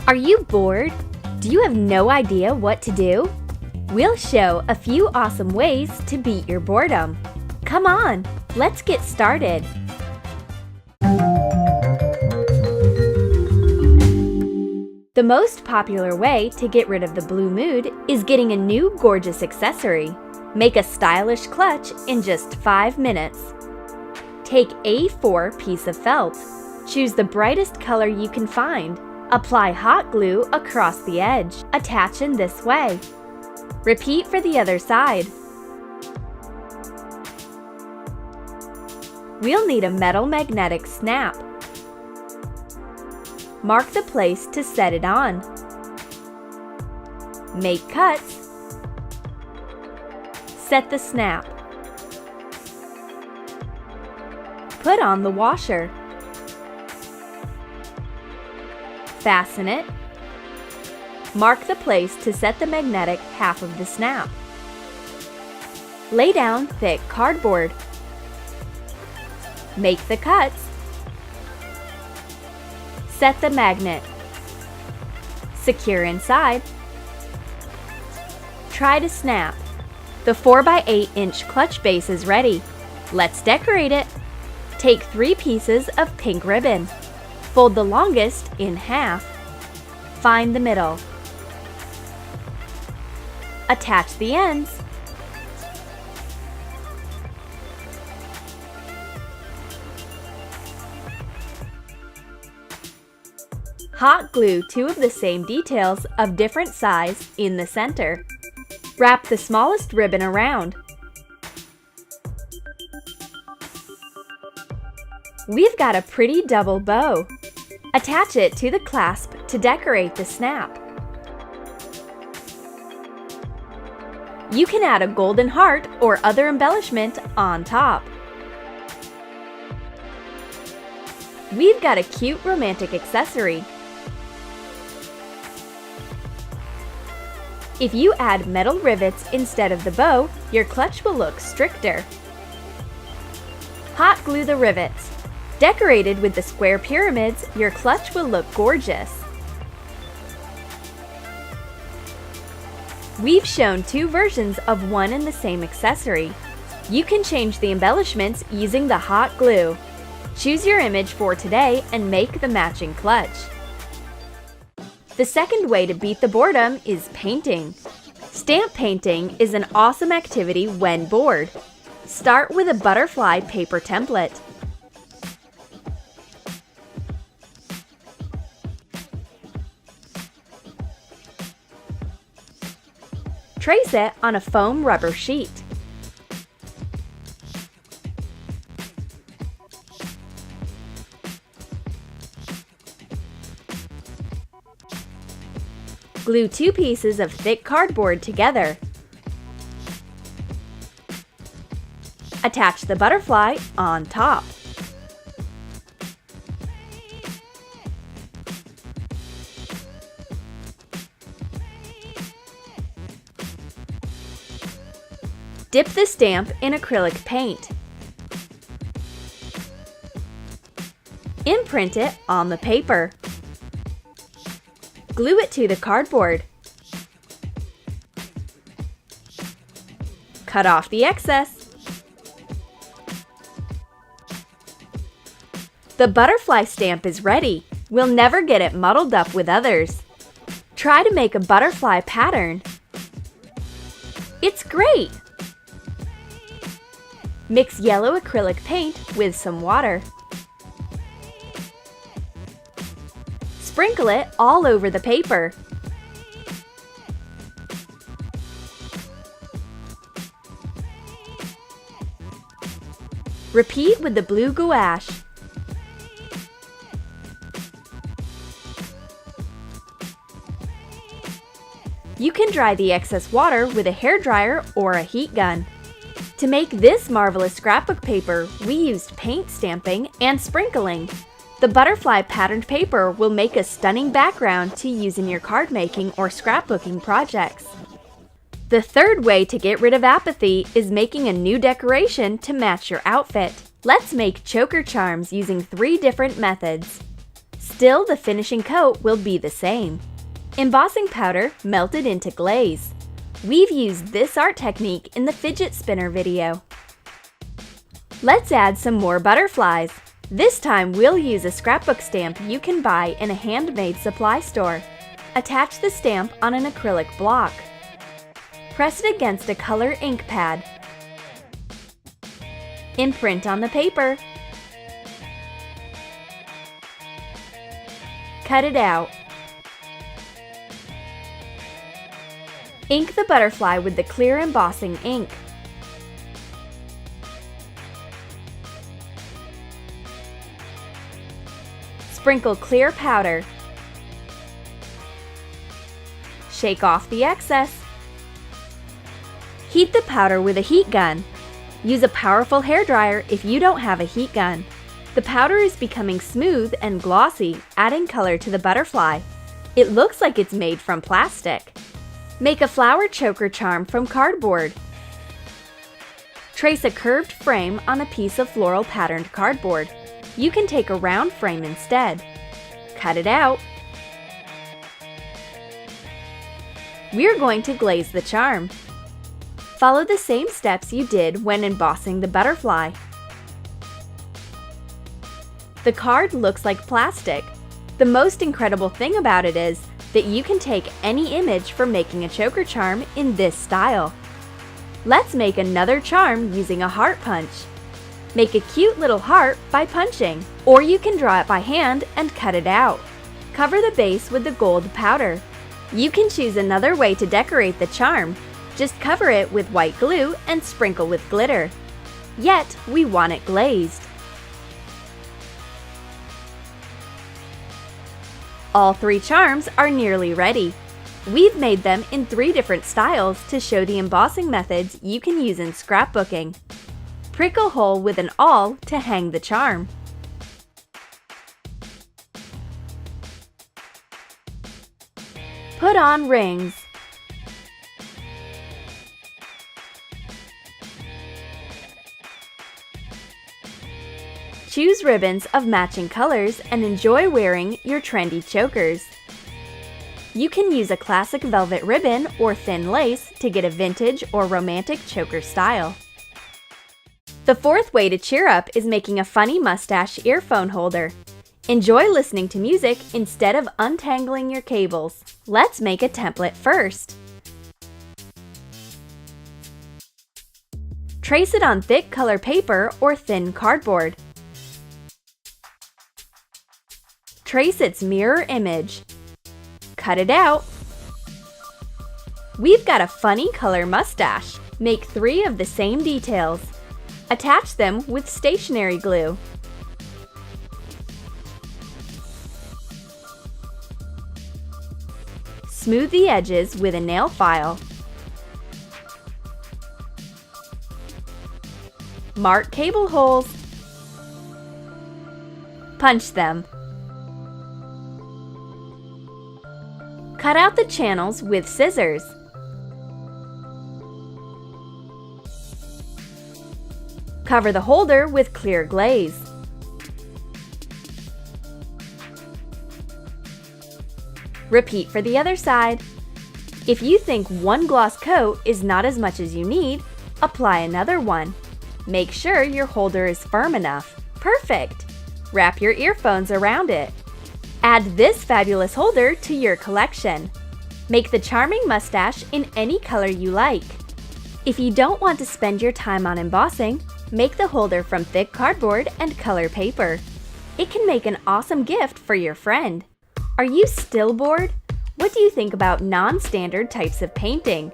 Are you bored? Do you have no idea what to do? We'll show a few awesome ways to beat your boredom. Come on, let's get started. The most popular way to get rid of the blue mood is getting a new gorgeous accessory. Make a stylish clutch in just 5 minutes. Take A4 piece of felt. Choose the brightest color you can find. Apply hot glue across the edge. Attach in this way. Repeat for the other side. We'll need a metal magnetic snap. Mark the place to set it on. Make cuts. Set the snap. Put on the washer. Fasten it. Mark the place to set the magnetic half of the snap. Lay down thick cardboard. Make the cuts. Set the magnet. Secure inside. Try to snap. The 4x8-inch clutch base is ready. Let's decorate it. Take 3 pieces of pink ribbon. Fold the longest in half. Find the middle. Attach the ends. Hot glue 2 of the same details of different size in the center. Wrap the smallest ribbon around. We've got a pretty double bow. Attach it to the clasp to decorate the snap. You can add a golden heart or other embellishment on top. We've got a cute romantic accessory. If you add metal rivets instead of the bow, your clutch will look stricter. Hot glue the rivets. Decorated with the square pyramids, your clutch will look gorgeous. We've shown 2 versions of one and the same accessory. You can change the embellishments using the hot glue. Choose your image for today and make the matching clutch. The second way to beat the boredom is painting. Stamp painting is an awesome activity when bored. Start with a butterfly paper template. Trace it on a foam rubber sheet. Glue 2 pieces of thick cardboard together. Attach the butterfly on top. Dip the stamp in acrylic paint. Imprint it on the paper. Glue it to the cardboard. Cut off the excess. The butterfly stamp is ready. We'll never get it muddled up with others. Try to make a butterfly pattern. It's great! Mix yellow acrylic paint with some water. Sprinkle it all over the paper. Repeat with the blue gouache. You can dry the excess water with a hairdryer or a heat gun. To make this marvelous scrapbook paper, we used paint stamping and sprinkling. The butterfly patterned paper will make a stunning background to use in your card making or scrapbooking projects. The third way to get rid of apathy is making a new decoration to match your outfit. Let's make choker charms using 3 different methods. Still, the finishing coat will be the same. Embossing powder melted into glaze. We've used this art technique in the fidget spinner video. Let's add some more butterflies. This time we'll use a scrapbook stamp you can buy in a handmade supply store. Attach the stamp on an acrylic block. Press it against a color ink pad. Imprint on the paper. Cut it out. Ink the butterfly with the clear embossing ink. Sprinkle clear powder. Shake off the excess. Heat the powder with a heat gun. Use a powerful hairdryer if you don't have a heat gun. The powder is becoming smooth and glossy, adding color to the butterfly. It looks like it's made from plastic. Make a flower choker charm from cardboard. Trace a curved frame on a piece of floral patterned cardboard. You can take a round frame instead. Cut it out. We're going to glaze the charm. Follow the same steps you did when embossing the butterfly. The card looks like plastic. The most incredible thing about it is that you can take any image from making a choker charm in this style. Let's make another charm using a heart punch. Make a cute little heart by punching, or you can draw it by hand and cut it out. Cover the base with the gold powder. You can choose another way to decorate the charm. Just cover it with white glue and sprinkle with glitter. Yet, we want it glazed. All 3 charms are nearly ready. We've made them in 3 different styles to show the embossing methods you can use in scrapbooking. Prick a hole with an awl to hang the charm. Put on rings. Choose ribbons of matching colors and enjoy wearing your trendy chokers. You can use a classic velvet ribbon or thin lace to get a vintage or romantic choker style. The 4th way to cheer up is making a funny mustache earphone holder. Enjoy listening to music instead of untangling your cables. Let's make a template first. Trace it on thick color paper or thin cardboard. Trace its mirror image. Cut it out. We've got a funny color mustache. Make 3 of the same details. Attach them with stationery glue. Smooth the edges with a nail file. Mark cable holes. Punch them. Cut out the channels with scissors. Cover the holder with clear glaze. Repeat for the other side. If you think one gloss coat is not as much as you need, apply another one. Make sure your holder is firm enough. Perfect! Wrap your earphones around it. Add this fabulous holder to your collection. Make the charming mustache in any color you like. If you don't want to spend your time on embossing, make the holder from thick cardboard and color paper. It can make an awesome gift for your friend. Are you still bored? What do you think about non-standard types of painting?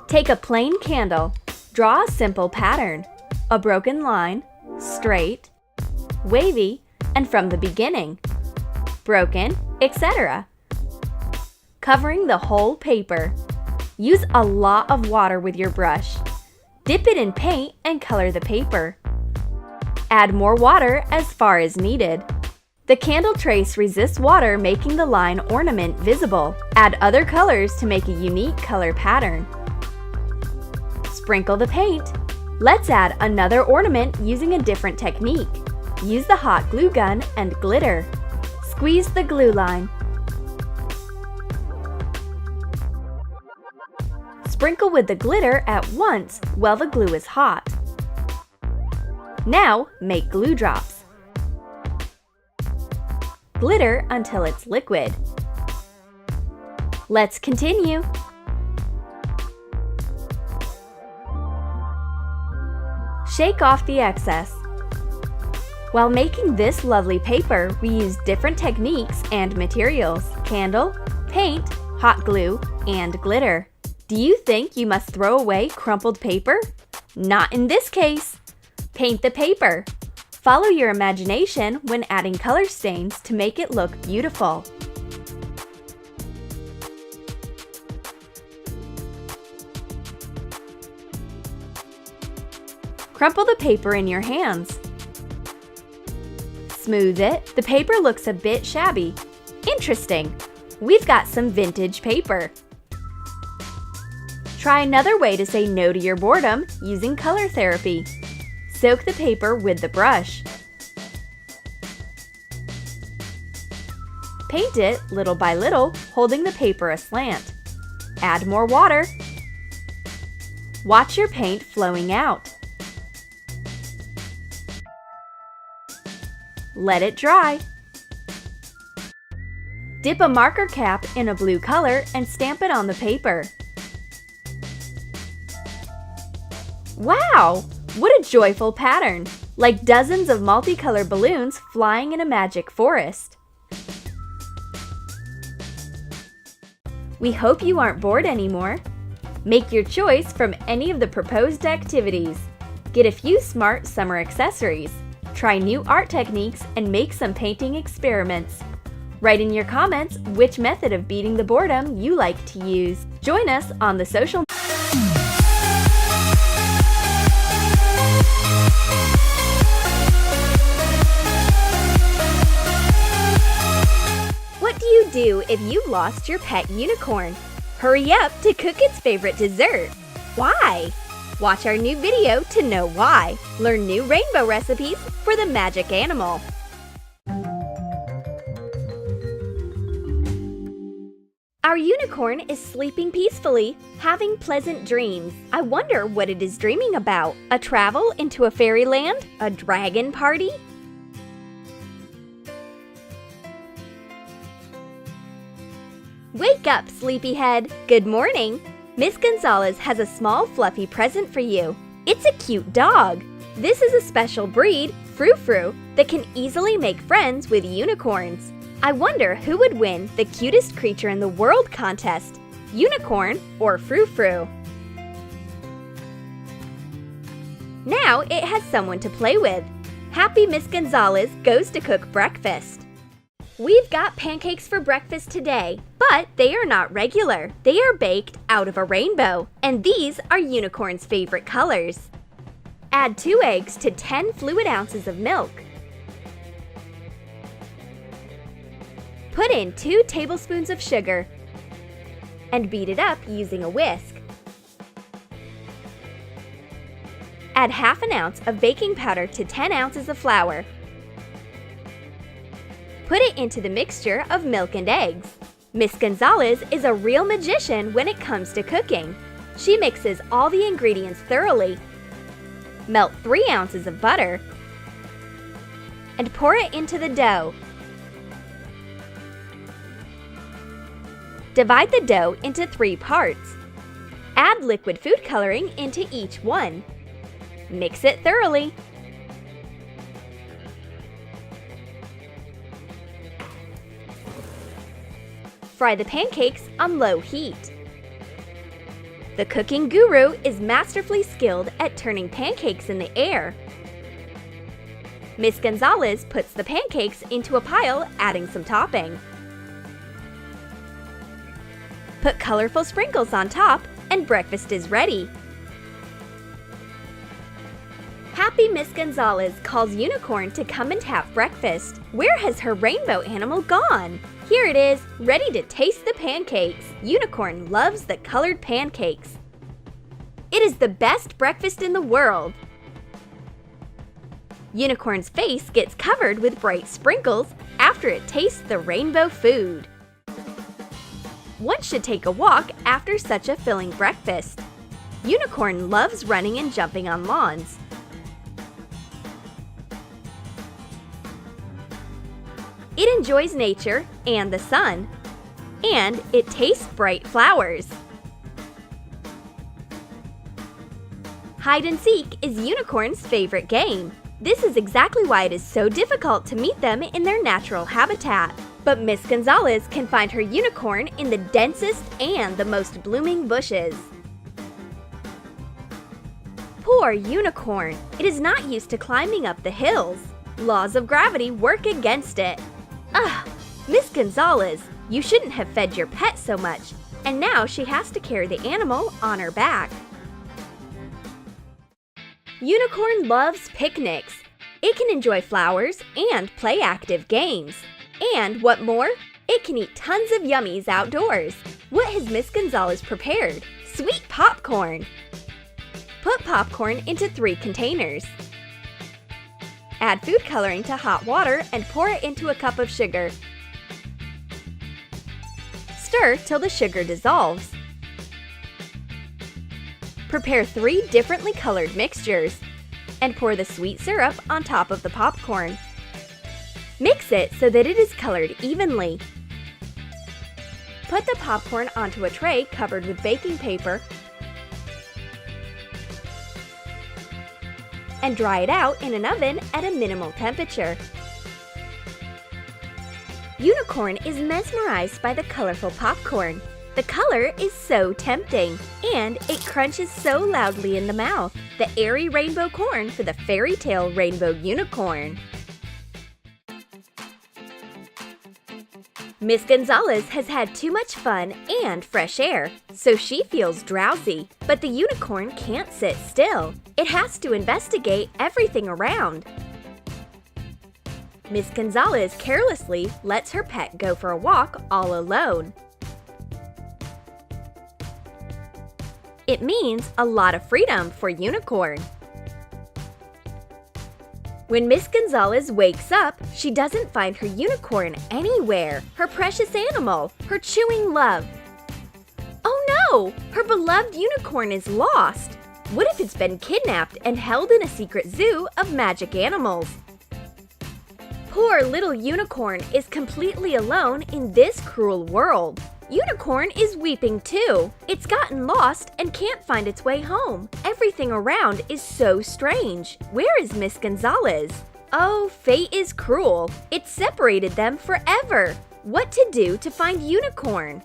Take a plain candle, draw a simple pattern, a broken line, straight, wavy, and from the beginning, broken, etc. Covering the whole paper. Use a lot of water with your brush. Dip it in paint and color the paper. Add more water as far as needed. The candle trace resists water, making the line ornament visible. Add other colors to make a unique color pattern. Sprinkle the paint. Let's add another ornament using a different technique. Use the hot glue gun and glitter. Squeeze the glue line. Sprinkle with the glitter at once while the glue is hot. Now make glue drops. Glitter until it's liquid. Let's continue. Shake off the excess. While making this lovely paper, we use different techniques and materials: candle, paint, hot glue, and glitter. Do you think you must throw away crumpled paper? Not in this case! Paint the paper. Follow your imagination when adding color stains to make it look beautiful. Crumple the paper in your hands. Smooth it. The paper looks a bit shabby. Interesting. We've got some vintage paper. Try another way to say no to your boredom using color therapy. Soak the paper with the brush. Paint it little by little, holding the paper aslant. Add more water. Watch your paint flowing out. Let it dry. Dip a marker cap in a blue color and stamp it on the paper. Wow! What a joyful pattern! Like dozens of multicolored balloons flying in a magic forest. We hope you aren't bored anymore. Make your choice from any of the proposed activities. Get a few smart summer accessories. Try new art techniques and make some painting experiments. Write in your comments which method of beating the boredom you like to use. Join us on the social What do you do if you lost your pet unicorn? Hurry up to cook its favorite dessert. Why? Watch our new video to know why. Learn new rainbow recipes for the magic animal. Our unicorn is sleeping peacefully, having pleasant dreams. I wonder what it is dreaming about. A travel into a fairyland? A dragon party? Wake up, sleepyhead! Good morning! Miss Gonzalez has a small fluffy present for you. It's a cute dog. This is a special breed, Frou Frou, that can easily make friends with unicorns. I wonder who would win the cutest creature in the world contest, unicorn or Frou Frou. Now it has someone to play with. Happy Miss Gonzalez goes to cook breakfast. We've got pancakes for breakfast today, but they are not regular. They are baked out of a rainbow, and these are unicorn's favorite colors. Add 2 eggs to 10 fluid ounces of milk. Put in 2 tablespoons of sugar and beat it up using a whisk. Add half an ounce of baking powder to 10 ounces of flour. Put it into the mixture of milk and eggs. Miss Gonzalez is a real magician when it comes to cooking. She mixes all the ingredients thoroughly. Melt 3 ounces of butter and pour it into the dough. Divide the dough into 3 parts. Add liquid food coloring into each one. Mix it thoroughly. Fry the pancakes on low heat. The cooking guru is masterfully skilled at turning pancakes in the air. Miss Gonzalez puts the pancakes into a pile, adding some topping. Put colorful sprinkles on top, and breakfast is ready. Happy Miss Gonzalez calls Unicorn to come and have breakfast. Where has her rainbow animal gone? Here it is, ready to taste the pancakes. Unicorn loves the colored pancakes. It is the best breakfast in the world. Unicorn's face gets covered with bright sprinkles after it tastes the rainbow food. One should take a walk after such a filling breakfast. Unicorn loves running and jumping on lawns. It enjoys nature and the sun. And it tastes bright flowers. Hide and seek is Unicorn's favorite game. This is exactly why it is so difficult to meet them in their natural habitat. But Miss Gonzalez can find her unicorn in the densest and the most blooming bushes. Poor unicorn! It is not used to climbing up the hills. Laws of gravity work against it. Ugh! Miss Gonzalez, you shouldn't have fed your pet so much, and now she has to carry the animal on her back. Unicorn loves picnics. It can enjoy flowers and play active games. And what more? It can eat tons of yummies outdoors. What has Miss Gonzalez prepared? Sweet popcorn! Put popcorn into 3 containers. Add food coloring to hot water and pour it into a cup of sugar. Stir till the sugar dissolves. Prepare 3 differently colored mixtures and pour the sweet syrup on top of the popcorn. Mix it so that it is colored evenly. Put the popcorn onto a tray covered with baking paper and dry it out in an oven at a minimal temperature. Unicorn is mesmerized by the colorful popcorn. The color is so tempting, and it crunches so loudly in the mouth. The airy rainbow corn for the fairy tale rainbow unicorn. Miss Gonzalez has had too much fun and fresh air, so she feels drowsy. But the unicorn can't sit still. It has to investigate everything around. Miss Gonzalez carelessly lets her pet go for a walk all alone. It means a lot of freedom for Unicorn. When Miss Gonzalez wakes up, she doesn't find her unicorn anywhere. Her precious animal, her chewing love. Oh no! Her beloved unicorn is lost! What if it's been kidnapped and held in a secret zoo of magic animals? Poor little unicorn is completely alone in this cruel world. Unicorn is weeping too. It's gotten lost and can't find its way home. Everything around is so strange. Where is Miss Gonzalez? Oh, fate is cruel. It separated them forever. What to do to find Unicorn?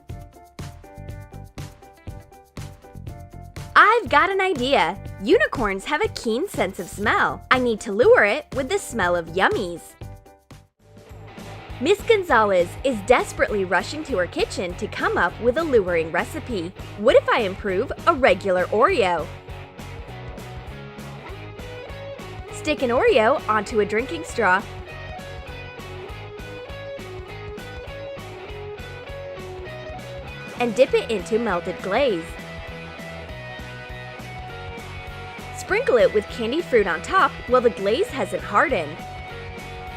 I've got an idea. Unicorns have a keen sense of smell. I need to lure it with the smell of yummies. Miss Gonzalez is desperately rushing to her kitchen to come up with a luring recipe. What if I improve a regular Oreo? Stick an Oreo onto a drinking straw. And dip it into melted glaze. Sprinkle it with candied fruit on top while the glaze hasn't hardened.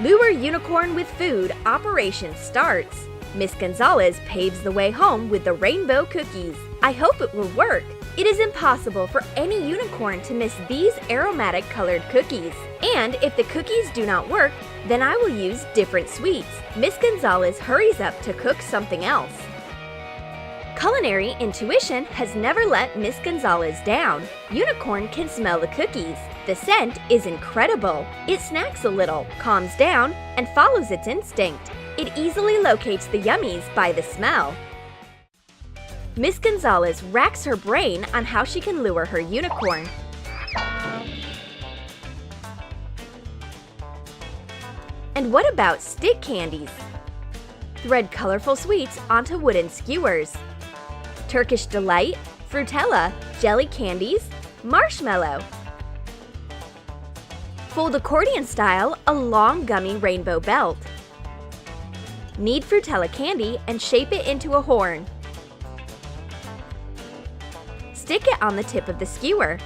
Lure Unicorn with food operation starts. Miss Gonzalez paves the way home with the rainbow cookies. I hope it will work. It is impossible for any unicorn to miss these aromatic colored cookies. And if the cookies do not work, then I will use different sweets. Miss Gonzalez hurries up to cook something else. Culinary intuition has never let Miss Gonzalez down. Unicorn can smell the cookies. The scent is incredible. It snacks a little, calms down, and follows its instinct. It easily locates the yummies by the smell. Miss Gonzalez racks her brain on how she can lure her unicorn. And what about stick candies? Thread colorful sweets onto wooden skewers. Turkish Delight, Frutella, jelly candies, marshmallow. Fold accordion style a long gummy rainbow belt. Knead Frutella candy and shape it into a horn. Stick it on the tip of the skewer.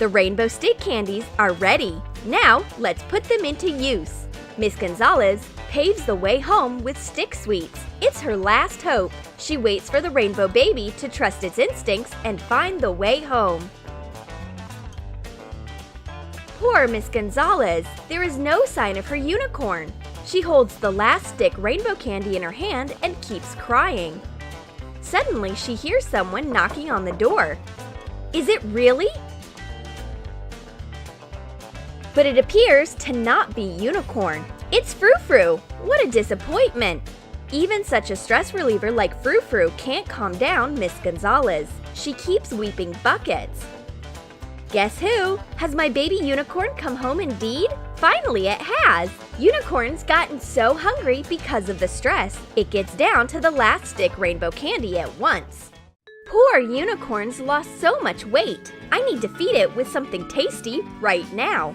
The rainbow stick candies are ready. Now, let's put them into use. Miss Gonzalez paves the way home with stick sweets. It's her last hope. She waits for the rainbow baby to trust its instincts and find the way home. Poor Miss Gonzalez. There is no sign of her unicorn. She holds the last stick rainbow candy in her hand and keeps crying. Suddenly, she hears someone knocking on the door. Is it really? But it appears to not be Unicorn. It's Frou Frou! What a disappointment! Even such a stress reliever like Frou Frou can't calm down Miss Gonzalez. She keeps weeping buckets. Guess who? Has my baby unicorn come home indeed? Finally, it has! Unicorn's gotten so hungry because of the stress, it gets down to the last stick rainbow candy at once. Poor unicorn's lost so much weight. I need to feed it with something tasty right now.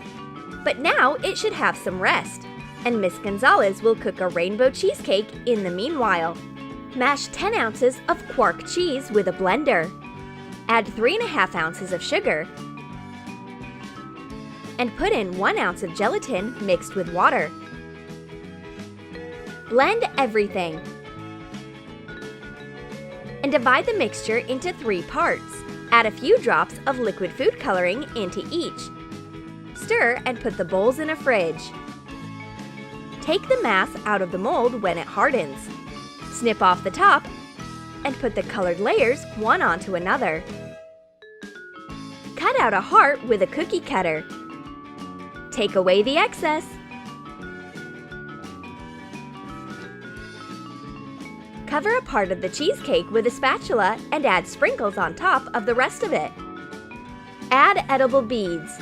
But now it should have some rest. And Miss Gonzalez will cook a rainbow cheesecake in the meanwhile. Mash 10 ounces of quark cheese with a blender. Add 3½ ounces of sugar. And put in 1 ounce of gelatin mixed with water. Blend everything. And divide the mixture into 3 parts. Add a few drops of liquid food coloring into each. Stir and put the bowls in a fridge. Take the mass out of the mold when it hardens. Snip off the top and put the colored layers one onto another. Cut out a heart with a cookie cutter. Take away the excess. Cover a part of the cheesecake with a spatula and add sprinkles on top of the rest of it. Add edible beads.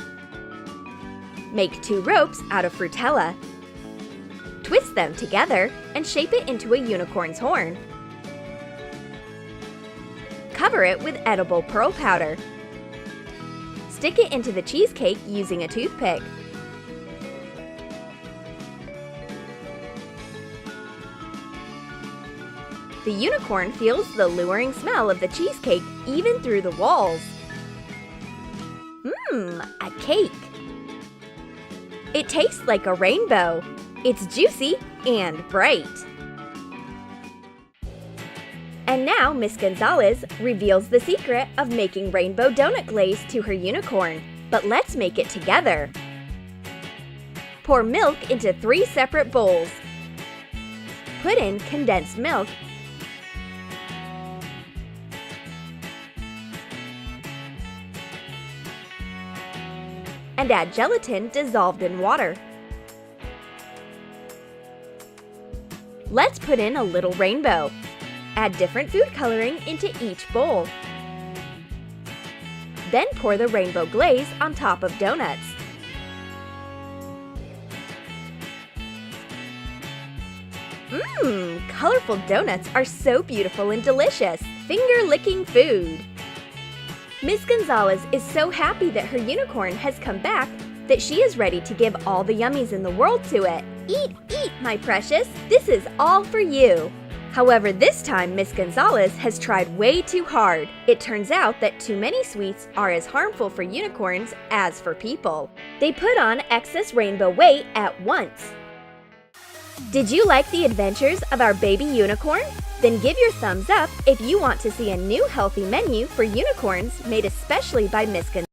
Make 2 ropes out of Fruitella. Twist them together and shape it into a unicorn's horn. Cover it with edible pearl powder. Stick it into the cheesecake using a toothpick. The unicorn feels the luring smell of the cheesecake even through the walls. A cake! It tastes like a rainbow. It's juicy and bright. And now Miss Gonzalez reveals the secret of making rainbow donut glaze to her unicorn. But let's make it together. Pour milk into 3 separate bowls. Put in condensed milk and add gelatin dissolved in water. Let's put in a little rainbow. Add different food coloring into each bowl. Then pour the rainbow glaze on top of donuts. Colorful donuts are so beautiful and delicious. Finger-licking food. Miss Gonzalez is so happy that her unicorn has come back that she is ready to give all the yummies in the world to it. Eat, eat, my precious! This is all for you! However, this time Miss Gonzalez has tried way too hard. It turns out that too many sweets are as harmful for unicorns as for people. They put on excess rainbow weight at once. Did you like the adventures of our baby unicorn? Then give your thumbs up if you want to see a new healthy menu for unicorns made especially by Miss Gonzalez.